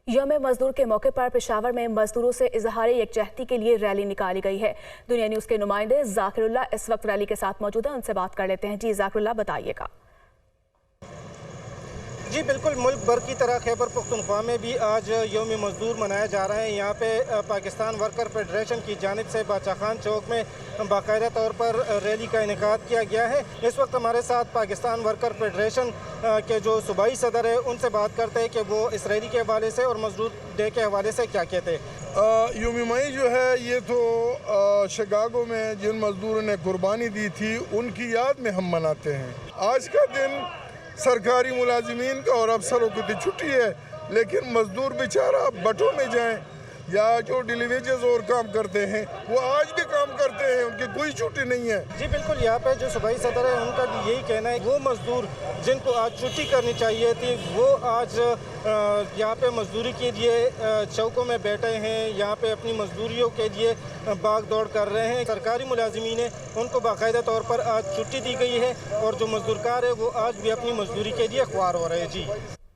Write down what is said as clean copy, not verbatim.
यौम मजदूर के मौके पर पेशावर में मजदूरों से इजहार यकजहती के लिए रैली निकाली गई है। दुनिया न्यूज़ के नुमाइंदे जाकिरुल्लाह इस वक्त रैली के साथ मौजूद हैं, उनसे बात कर लेते हैं। जी जाकिरुल्लाह, बताइएगा। जी बिल्कुल, मुल्क भर की तरह खैबर पख्तूनख्वा में भी आज यौम मजदूर मनाया जा रहा है। यहाँ पे पाकिस्तान वर्कर फेडरेशन की जानिब से बादशाह खान चौक में बाकायदा तौर पर रैली का इनेकाद किया गया है। इस वक्त हमारे साथ पाकिस्तान वर्कर फेडरेशन के जो सूबाई सदर है, उनसे बात करते हैं कि वो इसराइली के हवाले से और मजदूर डे के हवाले से क्या कहते हैं। यौम मई जो है ये तो शिकागो में जिन मजदूरों ने कुर्बानी दी थी उनकी याद में हम मनाते हैं। आज का दिन सरकारी मुलाजिमीन का और अफसरों की तो छुट्टी है, लेकिन मजदूर बेचारा भट्टों में जाएं या जो डिलीवरीज और काम करते हैं वो आज भी काम करते हैं, उनकी कोई छुट्टी नहीं है। जी बिल्कुल, यहाँ पे जो सूबाई सदर है उनका भी यही कहना है, वो मजदूर जिनको आज छुट्टी करनी चाहिए थी वो आज यहाँ पे मजदूरी के लिए चौकों में बैठे हैं, यहाँ पे अपनी मजदूरियों के लिए भाग दौड़ कर रहे हैं। सरकारी मुलाजिमीन है उनको बाकायदा तौर पर आज छुट्टी दी गई है और जो मजदूरकार है वो आज भी अपनी मजदूरी के लिए ख्वार हो रहे हैं। जी।